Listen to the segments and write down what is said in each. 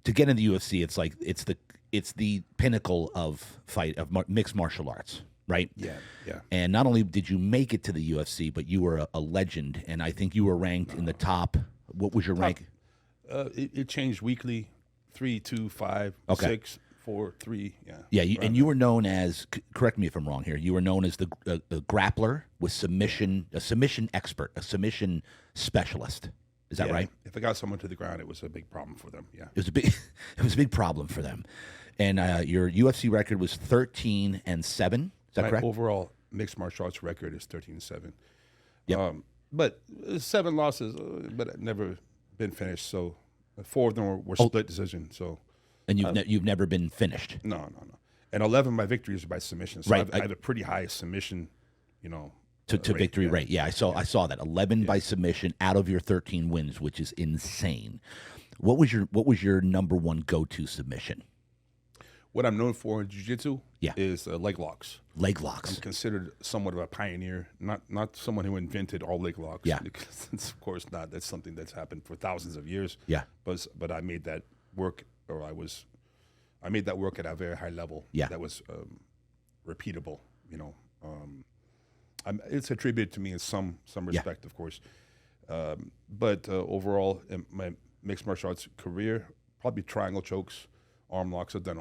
to get in the UFC, it's like it's the pinnacle of mixed martial arts, right? Yeah, yeah. And not only did you make it to the UFC, but you were a legend, and I think you were ranked in the top. What was your rank? It changed weekly, 3, 2, 5, Okay. 6, 4, 3. Yeah. Yeah, and you were known as. Correct me if I'm wrong here. You were known as the grappler with submission, a submission expert, a submission specialist. Is that right? If I got someone to the ground, it was a big problem for them. Yeah. It was a big, it was a big problem for them. And your UFC record was 13-7. Is that My correct? overall mixed martial arts record is 13-7. Yep. But 7 losses, but never been finished. So 4 of them were split decision. So And you've never been finished. no. And 11 of my victories are by submission. So Right. I have a pretty high submission, To rate. victory Yeah. rate. Yeah, I saw that. 11 by submission out of your 13 wins, which is insane. What was your number one go-to submission? What I'm known for in jiu-jitsu Yeah. is leg locks. Leg I'm locks. considered somewhat of a pioneer, not someone who invented all leg locks. Yeah. Because it's, of course not. That's something that's happened for thousands of years. Yeah. But I made that work, I made that work at a very high level. Yeah. That was repeatable. It's attributed to me in some respect, of course. But overall, in my mixed martial arts career, probably triangle chokes, arm locks. I've done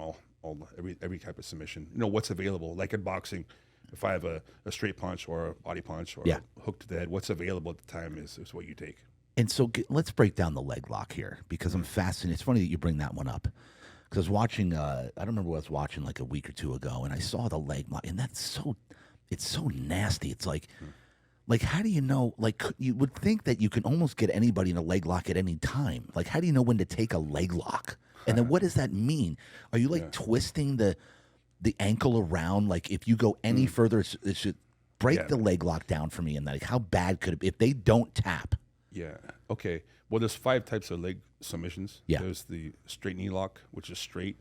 every type of submission. What's available. Like in boxing, if I have a straight punch or a body punch or a hook to the head, what's available at the time is what you take. And so let's break down the leg lock here because I'm fascinated. It's funny that you bring that one up because I was watching. I don't remember what I was watching like a week or two ago, and I saw the leg lock, and it's so nasty. It's like how do you know? Like you would think that you can almost get anybody in a leg lock at any time. Like how do you know when to take a leg lock? And then what does that mean? Are you like twisting the ankle around? Like if you go any further, it should break the leg lock down for me. And like how bad could it be if they don't tap? Yeah. Okay. Well, there's 5 types of leg submissions. Yeah. There's the straight knee lock, which is straight.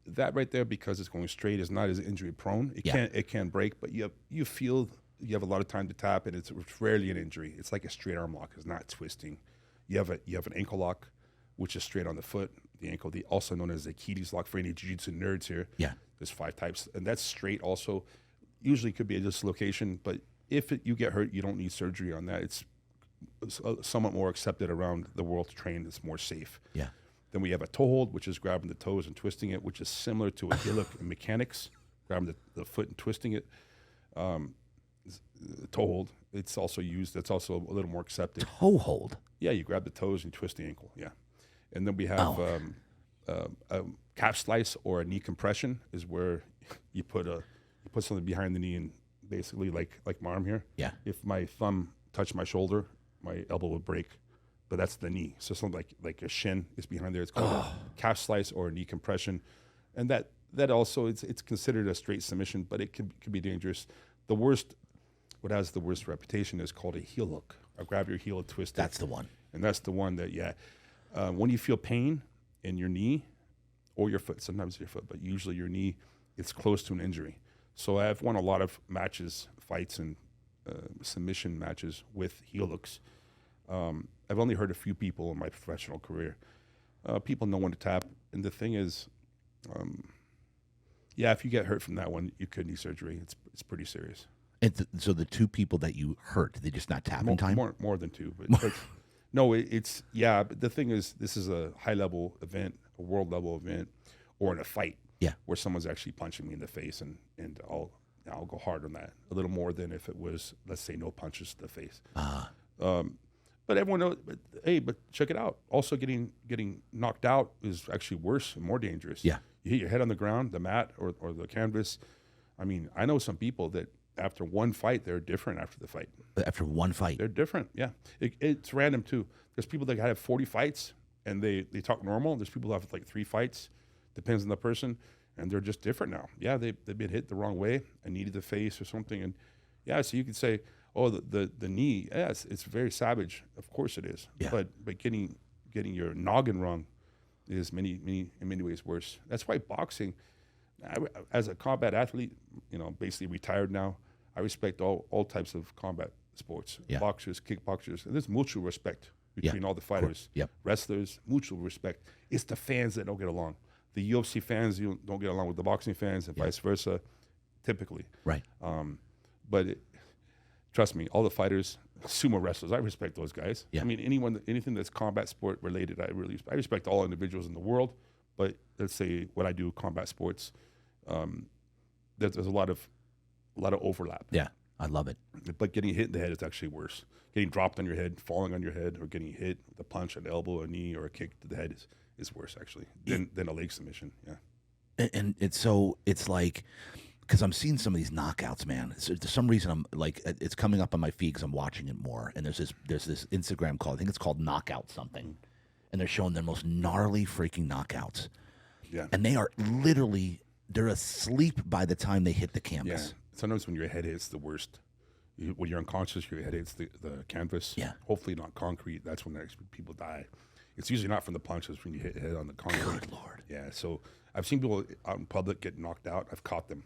That right there, because it's going straight, is not as injury prone. It can break, but you feel you have a lot of time to tap, and it's rarely an injury. It's like a straight arm lock. It's not twisting. You have an ankle lock, which is straight on the foot, the ankle, also known as the Achilles lock for any jiu-jitsu nerds here. Yeah. There's 5 types, and that's straight also. Usually could be a dislocation, but if you get hurt, you don't need surgery on that. It's somewhat more accepted around the world to train. It's more safe. Yeah. Then we have a toe hold, which is grabbing the toes and twisting it, which is similar to a heel hook in mechanics, grabbing the foot and twisting it. The toe hold, it's also used. That's also a little more accepted. Toe hold. Yeah, you grab the toes and twist the ankle. Yeah. And then we have a calf slice or a knee compression is where you put something behind the knee and basically like my arm here. Yeah. If my thumb touched my shoulder, my elbow would break, but that's the knee. So something like a shin is behind there. It's called a calf slice or a knee compression, and that also it's considered a straight submission, but it can be dangerous. What has the worst reputation is called a heel hook. I grab your heel and twist it. That's the one. And that's the one that when you feel pain in your knee or your foot, sometimes your foot, but usually your knee, it's close to an injury. So I've won a lot of matches, fights, and submission matches with heel hooks. I've only heard a few people in my professional career. People know when to tap, and the thing is, if you get hurt from that one, you could need surgery. It's pretty serious. And so the 2 people that you hurt, they just not tap in time? More than 2, but no, it's But the thing is, this is a high level event, a world level event, or in a fight. Yeah. Where someone's actually punching me in the face, and I'll go hard on that a little more than if it was, let's say, no punches to the face. But everyone knows. But check it out. Also, getting knocked out is actually worse and more dangerous. Yeah. You hit your head on the ground, the mat or the canvas. I mean, I know some people that after one fight, they're different after the fight. After one fight? They're different, yeah. It's random, too. There's people that have 40 fights, and they talk normal. There's people who have like 3 fights. Depends on the person, and they're just different now. Yeah, they've been hit the wrong way and needed the face or something. And, so you could say, oh, the knee, yes, it's very savage. Of course it is. Yeah. But getting your noggin wrong is in many ways worse. That's why boxing, as a combat athlete, basically retired now, I respect all types of combat sports. Yeah. Boxers, kickboxers, and there's mutual respect between all the fighters. Yep. Wrestlers, mutual respect. It's the fans that don't get along. The UFC fans don't get along with the boxing fans, and vice versa, typically. Right. But trust me, all the fighters, sumo wrestlers, I respect those guys. Yeah. I mean, anything that's combat sport related, I respect all individuals in the world. But let's say what I do, combat sports, there's a lot of overlap. Yeah, I love it. But getting hit in the head is actually worse. Getting dropped on your head, falling on your head, or getting hit with a punch, an elbow, a knee, or a kick to the head is worse actually than a leg submission. Yeah. And it's like, because I'm seeing some of these knockouts, man. So for some reason, I'm like, it's coming up on my feed because I'm watching it more. And there's this Instagram called, I think it's called Knockout something, and they're showing their most gnarly freaking knockouts. Yeah. And they are literally, they're asleep by the time they hit the canvas. Yeah. Sometimes when your head hits the worst, when you're unconscious, your head hits the canvas. Yeah. Hopefully not concrete. That's when people die. It's usually not from the punches when you hit head on the concrete. Good Lord. Yeah. So I've seen people out in public get knocked out. I've caught them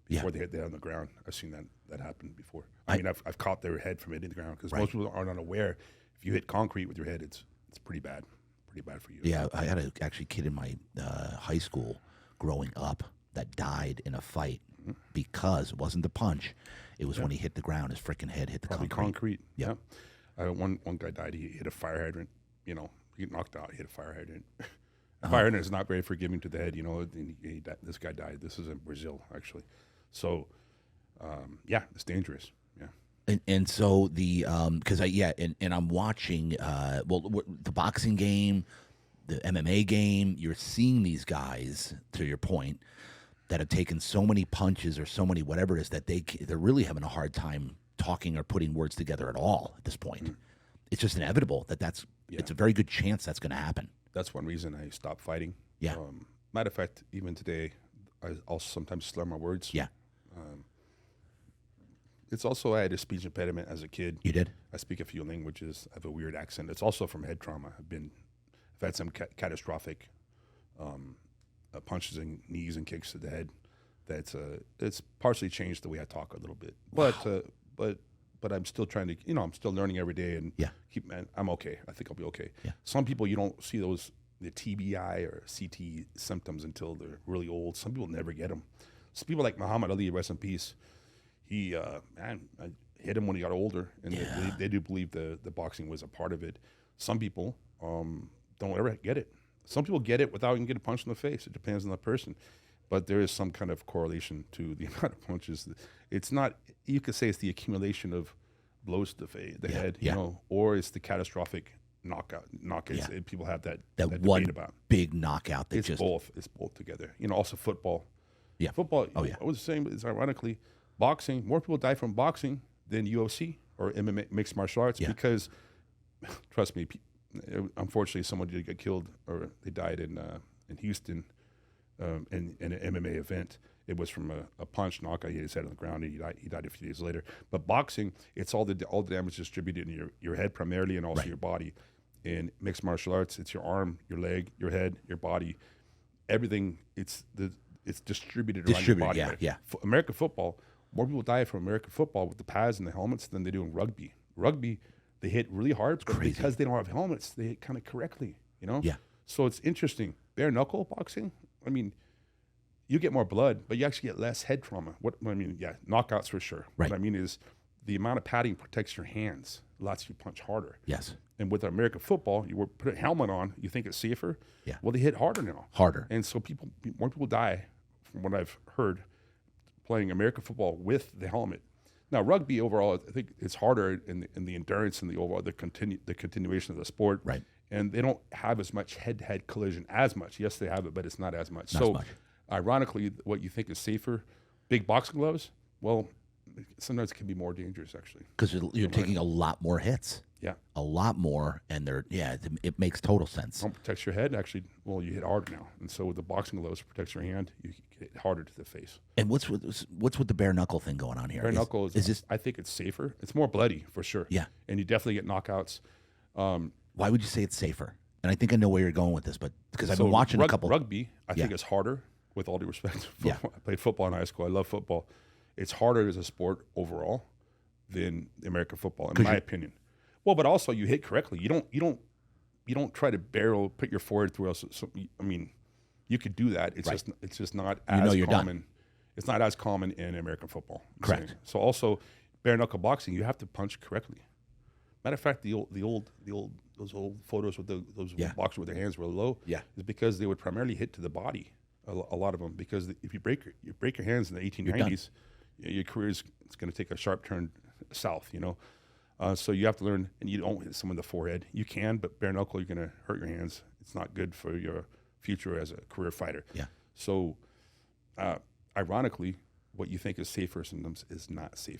before they hit their head on the ground. I've seen that happen before. I mean, I've caught their head from hitting the ground because most people are unaware. If you hit concrete with your head, it's pretty bad. Pretty bad for you. Yeah, I had a actually kid in my high school growing up that died in a fight because it wasn't the punch. It was when he hit the ground, his freaking head hit the Probably concrete. Yeah. One guy died. He hit a fire hydrant. You know, he got knocked out. He hit a fire hydrant. A fire hydrant is not very forgiving to the head. You know, and this guy died. This is in Brazil, actually. So, yeah, it's dangerous. Yeah. And so the because and I'm watching the boxing game, the MMA game. You're seeing these guys, to your point, that have taken so many punches or so many whatever it is that they're really having a hard time talking or putting words together at all at this point. It's just inevitable that's it's a very good chance that's going to happen. That's one reason I stopped fighting. Yeah. Matter of fact, even today, I'll sometimes slur my words. Yeah. It's also I had a speech impediment as a kid. You did? I speak a few languages. I have a weird accent. It's also from head trauma. I've had some catastrophic punches and knees and kicks to the head. It's partially changed the way I talk a little bit. But I'm still trying to, I'm still learning every day and I'm okay. I think I'll be okay. Yeah. Some people you don't see the TBI or CT symptoms until they're really old. Some people never get them. Some people like Muhammad Ali, rest in peace. He I hit him when he got older, and they do believe the boxing was a part of it. Some people don't ever get it. Some people get it without even getting punched in the face. It depends on the person. But there is some kind of correlation to the amount of punches. It's not, you could say it's the accumulation of blows to the head, or it's the catastrophic knockouts. Yeah. People have that one debate about. big knockout that It's just both. It's both together. Also football. Yeah. Football, Oh, yeah. I was saying, it's ironically, boxing, more people die from boxing than UFC or MMA, mixed martial arts, because, trust me, unfortunately, someone did get killed, or they died in Houston in an MMA event. It was from a punch knockout. He hit his head on the ground, and he died a few days later. But boxing, it's all the damage distributed in your head primarily, and also your body. In mixed martial arts, it's your arm, your leg, your head, your body, everything. It's distributed around your body. Yeah. American football, more people die from American football with the pads and the helmets than they do in rugby. Rugby, they hit really hard, but because they don't have helmets, they hit kind of correctly, Yeah. So it's interesting. Bare knuckle boxing, I mean, you get more blood, but you actually get less head trauma. Knockouts for sure. Right. What I mean is the amount of padding protects your hands, lets you punch harder. Yes. And with American football, you put a helmet on, you think it's safer. Yeah. Well, they hit harder now. Harder. And so more people die, from what I've heard, playing American football with the helmet. Now, rugby overall, I think it's harder in the endurance and the overall the continuation of the sport. Right. And they don't have as much head-to-head collision as much. Yes, they have it, but it's not as much. Not as much. Ironically, what you think is safer, big boxing gloves, well, sometimes it can be more dangerous, actually. Because you're taking a lot more hits. Yeah. A lot more, and it makes total sense. One protects your head, actually, well, you hit harder now. And so with the boxing gloves, it protects your hand, you hit harder to the face. And what's with the bare knuckle thing going on here? Bare knuckle is this, I think it's safer. It's more bloody, for sure. Yeah. And you definitely get knockouts. Why would you say it's safer? And I think I know where you're going with this, but because I've been watching a couple. Rugby, I think it's harder, with all due respect. I played football in high school. I love football. It's harder as a sport overall than American football, in my opinion. Well, but also you hit correctly. You don't try to barrel, put your forehead through us. So, I mean, you could do that. It's just not as you're common. done. It's not as common in American football. Correct. So also, bare knuckle boxing, you have to punch correctly. Matter of fact, those old photos with those boxers with their hands really low, is because they would primarily hit to the body. A lot of them, because if you break your hands in the 1890s, your career is going to take a sharp turn south. So you have to learn, and you don't hit someone in the forehead. You can, but bare knuckle, you're going to hurt your hands. It's not good for your future as a career fighter. Yeah. So, ironically, what you think is safe for sometimes is not safe